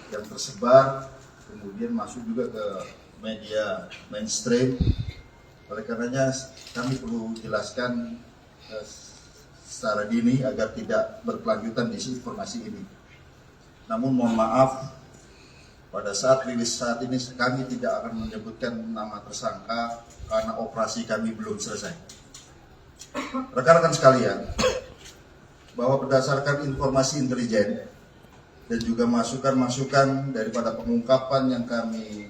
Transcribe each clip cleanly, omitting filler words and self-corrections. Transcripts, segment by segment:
yang tersebar, kemudian masuk juga ke media mainstream. Oleh karenanya kami perlu jelaskan secara dini agar tidak berkelanjutan disinformasi ini. Namun mohon maaf, pada saat rilis saat ini kami tidak akan menyebutkan nama tersangka karena operasi kami belum selesai. Rekan-rekan sekalian, bahwa berdasarkan informasi intelijen dan juga masukan-masukan daripada pengungkapan yang kami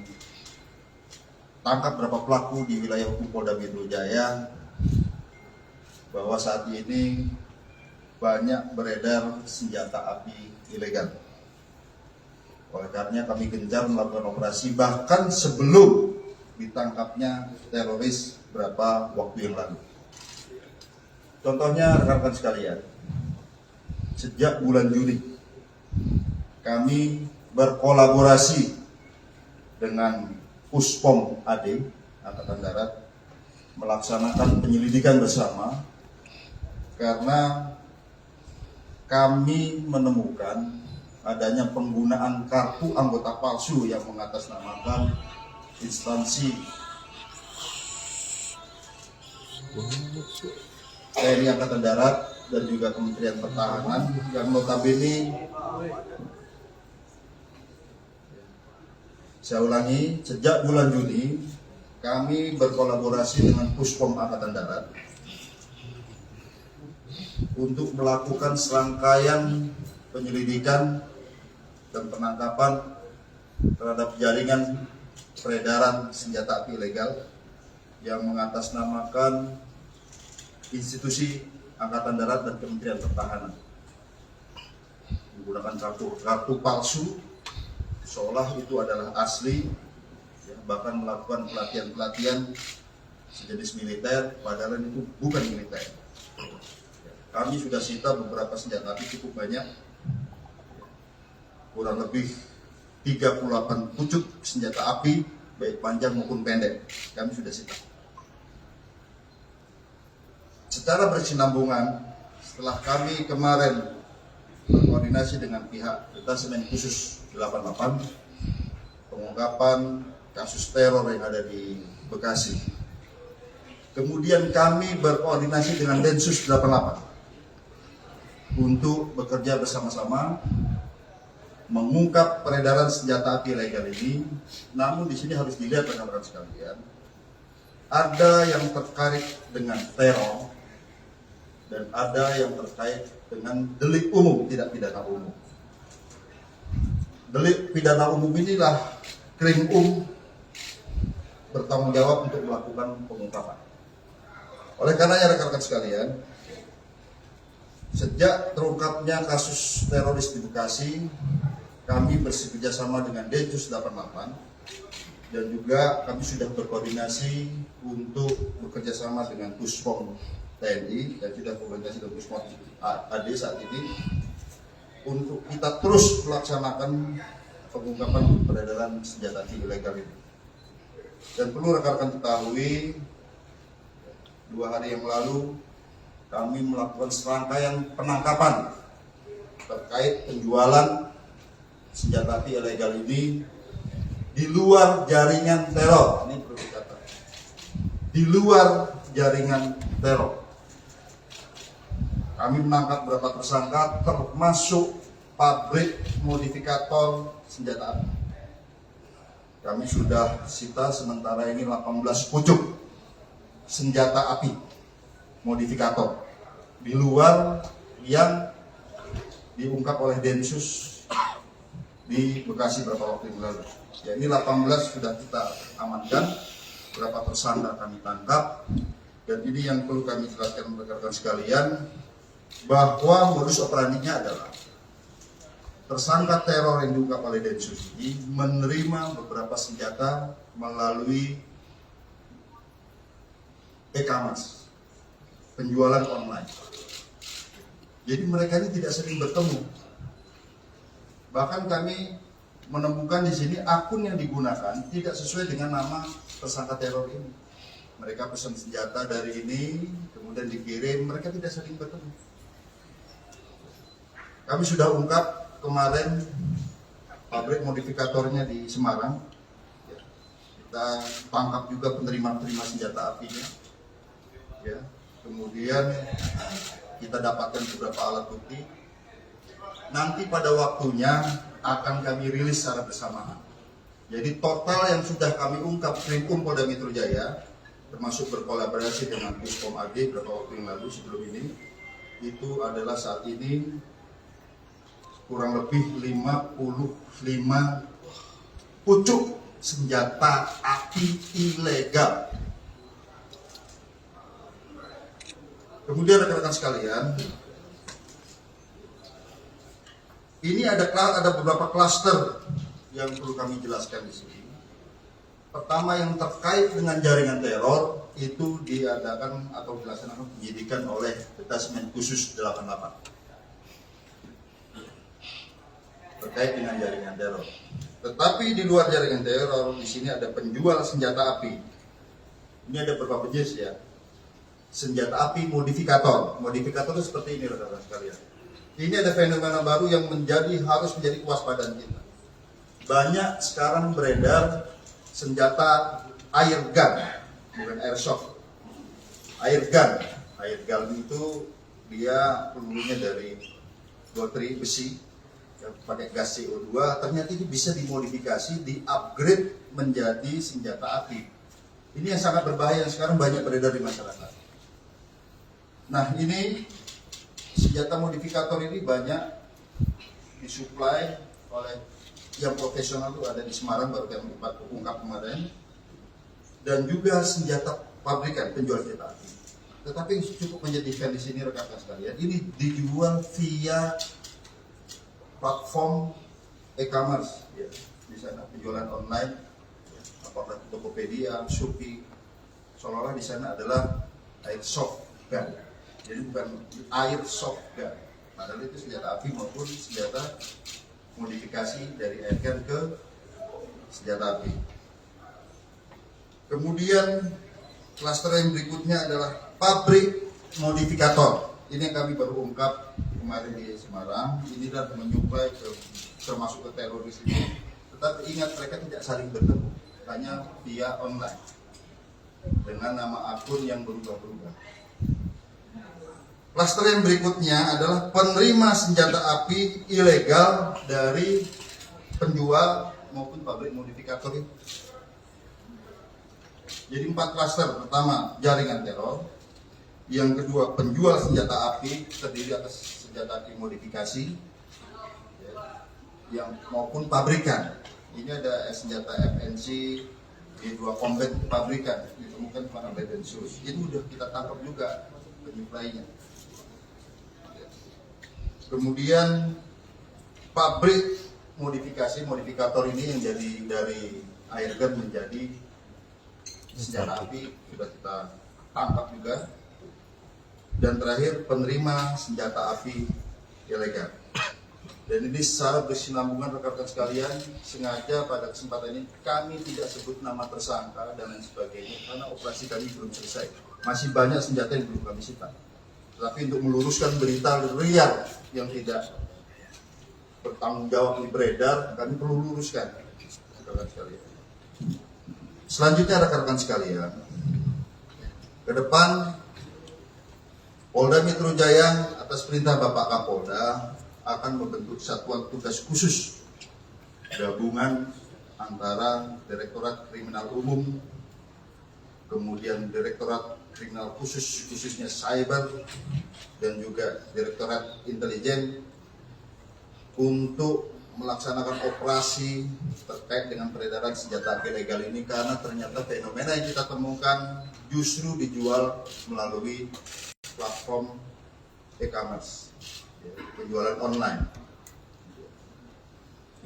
tangkap beberapa pelaku di wilayah hukum Polda Metro Jaya, bahwa saat ini banyak beredar senjata api ilegal. Oleh karenanya kami gencar melakukan operasi bahkan sebelum ditangkapnya teroris beberapa waktu yang lalu. Contohnya rekan-rekan sekalian, sejak bulan Juli kami berkolaborasi dengan Puspom AD Angkatan Darat melaksanakan penyelidikan bersama karena kami menemukan adanya penggunaan kartu anggota palsu yang mengatasnamakan instansi TNI Angkatan Darat dan juga Kementerian Pertahanan yang notabene, saya ulangi, sejak bulan Juni kami berkolaborasi dengan Puspom Angkatan Darat untuk melakukan serangkaian penyelidikan dan penangkapan terhadap jaringan peredaran senjata api ilegal yang mengatasnamakan institusi Angkatan Darat dan Kementerian Pertahanan, menggunakan kartu palsu seolah itu adalah asli, ya, bahkan melakukan pelatihan sejenis militer padahal itu bukan militer. Kami sudah sita beberapa senjata api cukup banyak, kurang lebih 38 pucuk senjata api baik panjang maupun pendek kami sudah sita. Secara berkesinambungan, setelah kami kemarin berkoordinasi dengan pihak Detasemen Khusus 88 pengungkapan kasus teror yang ada di Bekasi, kemudian kami berkoordinasi dengan Densus 88 untuk bekerja bersama-sama mengungkap peredaran senjata api ilegal ini. Namun di sini harus dilihat rekan-rekan sekalian, ada yang terkait dengan teror dan ada yang terkait dengan delik umum, tidak pidana umum. Delik pidana umum inilah Krim bertanggung jawab untuk melakukan pengungkapan. Oleh karenanya rekan-rekan sekalian, sejak terungkapnya kasus teroris di Bekasi, kami bekerja sama dengan Densus 88 dan juga kami sudah berkoordinasi untuk bekerja sama dengan Puspom TNI dan sudah berkoordinasi dengan Puspom AD saat ini untuk kita terus melaksanakan pengungkapan peredaran senjata api ilegal ini. Dan perlu rekan-rekan ketahui, 2 hari yang lalu kami melakukan serangkaian penangkapan terkait penjualan senjata api ilegal ini di luar jaringan teror. Ini perlu dikatakan, di luar jaringan teror. Kami menangkap beberapa tersangka termasuk pabrik modifikator senjata api. Kami sudah sita sementara ini 18 pucuk senjata api modifikator di luar yang diungkap oleh Densus di Bekasi beberapa waktu yang lalu. Ya, ini 18 sudah kita amankan, beberapa tersangka kami tangkap, dan ini yang perlu kami jelaskan rekan-rekan sekalian, bahwa modus operandinya adalah tersangka teror yang diungkap oleh Densus ini menerima beberapa senjata melalui e-commerce, penjualan online. Jadi mereka ini tidak sering bertemu. Bahkan kami menemukan di sini akun yang digunakan tidak sesuai dengan nama tersangka teror ini. Mereka pesan senjata dari ini, kemudian dikirim, mereka tidak sering bertemu. Kami sudah ungkap kemarin pabrik modifikatornya di Semarang. Ya. Kita tangkap juga penerima senjata apinya. Ya. Kemudian kita dapatkan beberapa alat bukti. Nanti pada waktunya akan kami rilis secara bersamaan. Jadi total yang sudah kami ungkap Krimum Polda Metro Jaya, termasuk berkolaborasi dengan Puspom AD beberapa waktu yang lalu sebelum ini, itu adalah saat ini kurang lebih 55 pucuk senjata api ilegal. Kemudian rekan-rekan sekalian, ini ada beberapa klaster yang perlu kami jelaskan di sini. Pertama, yang terkait dengan jaringan teror itu diadakan atau dilaksanakan penyidikan oleh Detasmen Khusus 88 terkait dengan jaringan teror. Tetapi di luar jaringan teror, di sini ada penjual senjata api. Ini ada beberapa jenis ya. Senjata api modifikator. Modifikator itu seperti ini rekan-rekan sekalian. Ini ada fenomena baru yang harus menjadi kewaspadaan kita. Banyak sekarang beredar senjata air gun, bukan airsoft. Air gun itu dia pelurunya dari gotri besi yang pakai gas CO2. Ternyata itu bisa dimodifikasi, di-upgrade menjadi senjata api. Ini yang sangat berbahaya yang sekarang banyak beredar di masyarakat. Nah, ini senjata modifikator ini banyak disuplai oleh yang profesional, itu ada di Semarang baru kami ungkap kemarin, dan juga senjata pabrikan penjual senjata api. Tetapi cukup menyedihkan di sini rekan-rekan sekalian, ini dijual via platform e-commerce, ya, di sana penjualan online, apakah Tokopedia, Shopee, seolah-olah di sana adalah airsoft gun. Jadi bukan airsoft gun, padahal itu senjata api maupun senjata modifikasi dari airgun ke senjata api. Kemudian klaster yang berikutnya adalah pabrik modifikator. Ini yang kami baru ungkap kemarin di Semarang. Ini adalah menyuplai termasuk ke teroris ini. Tetapi ingat, mereka tidak saling bertemu, hanya via online dengan nama akun yang berubah-ubah. Klaster yang berikutnya adalah penerima senjata api ilegal dari penjual maupun pabrik modifikator itu. Jadi 4 klaster. Pertama, jaringan teror. Yang kedua, penjual senjata api terdiri atas senjata api modifikasi, yang maupun pabrikan. Ini ada senjata FNC, G2 Combat pabrikan, ditemukan pada Badan Sus. Itu sudah kita tangkap juga penyuplainya. Kemudian pabrik modifikator ini yang jadi dari airgun menjadi senjata api sudah kita tangkap juga. Dan terakhir, penerima senjata api ilegal. Dan ini secara berkesinambungan rekan-rekan sekalian, sengaja pada kesempatan ini kami tidak sebut nama tersangka dan lain sebagainya karena operasi kami belum selesai. Masih banyak senjata yang belum kami sita. Tapi untuk meluruskan berita liar yang tidak bertanggung jawab ini beredar, kami perlu luruskan, rekan-rekan sekalian. Selanjutnya rekan-rekan sekalian, ke depan Polda Metro Jaya atas perintah Bapak Kapolda akan membentuk satuan tugas khusus gabungan antara Direktorat Kriminal Umum, kemudian Direktorat Kriminal khususnya Cyber, dan juga Direktorat Intelijen untuk melaksanakan operasi terkait dengan peredaran senjata api ilegal ini, karena ternyata fenomena yang kita temukan justru dijual melalui platform e-commerce, penjualan online.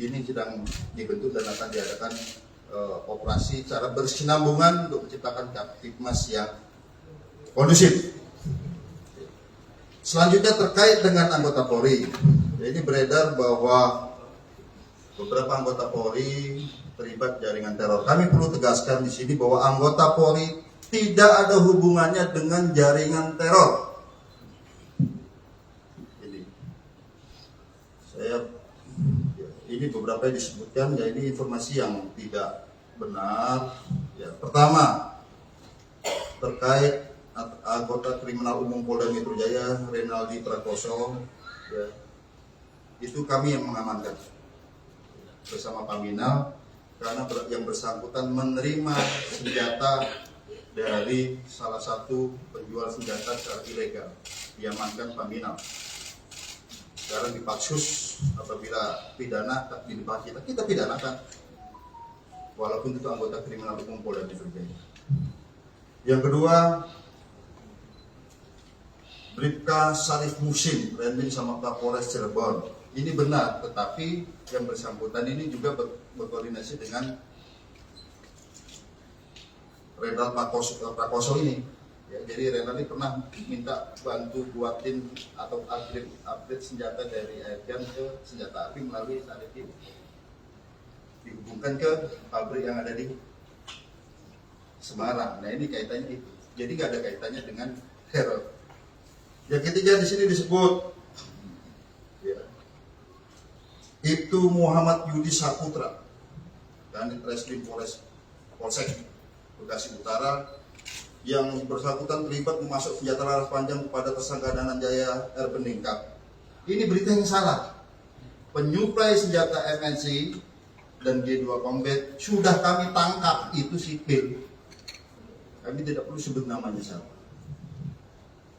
Ini sedang dibentuk dan akan diadakan operasi secara berkesinambungan untuk menciptakan Kaptipmas yang kondusif. Selanjutnya terkait dengan anggota Polri. Ini beredar bahwa beberapa anggota Polri terlibat jaringan teror. Kami perlu tegaskan di sini bahwa anggota Polri tidak ada hubungannya dengan jaringan teror. Ini beberapa apa yang disebutkan ya ini informasi yang tidak benar. Ya, pertama terkait anggota kriminal umum Polda Metro Jaya Renaldi Prakoso, ya, itu kami yang mengamankan bersama Paminal karena yang bersangkutan menerima senjata dari salah satu penjual senjata secara ilegal, diamankan Paminal. Sekarang di Patsus, apabila pidana kita pidanakan, walaupun itu anggota kriminal umum Polda Metro Jaya. Yang kedua, Bribka Sarif Musim, Renmin sama Kapolres Cirebon. Ini benar, tetapi yang bersangkutan ini juga berkoordinasi dengan Renal Prakoso ini. Ya, jadi Renal ini pernah minta bantu buatin atau upgrade senjata dari airgun ke senjata api melalui Sarif ini. Dihubungkan ke pabrik yang ada di Semarang. Nah ini kaitannya itu. Jadi nggak ada kaitannya dengan teror. Yang ketiga di sini disebut ya, itu Muhammad Yudi Saputra dan Reskrim Polsek Bekasi Utara yang bersangkutan terlibat memasuk senjata laras panjang kepada tersangka Dananjaya R. Peningkap. Ini berita yang salah. Penyuplai senjata MNC dan G2 Combat sudah kami tangkap, itu sipil. Kami tidak perlu sebut namanya siapa.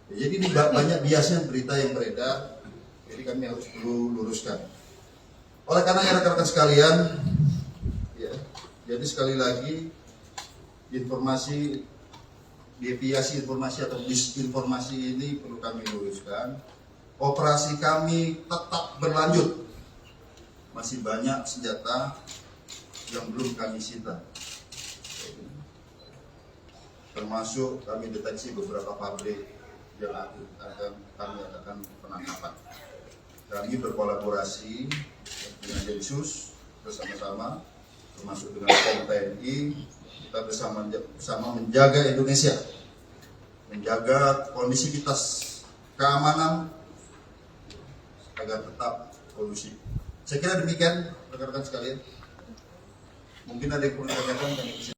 Ya, jadi ini banyak biasanya berita yang beredar, jadi kami harus perlu luruskan. Oleh karena rekan-rekan sekalian, ya, jadi sekali lagi deviasi informasi atau disinformasi ini perlu kami luruskan. Operasi kami tetap berlanjut. Masih banyak senjata yang belum kami sita. Termasuk kami deteksi beberapa pabrik yang kami adakan penangkapan. Kami berkolaborasi dengan Densus bersama-sama, termasuk dengan POM TNI. Kita bersama menjaga Indonesia, menjaga kondisivitas keamanan agar tetap kondusif. Saya kira demikian rekan-rekan sekalian. Mungkin ada yang perlu ditanyakan.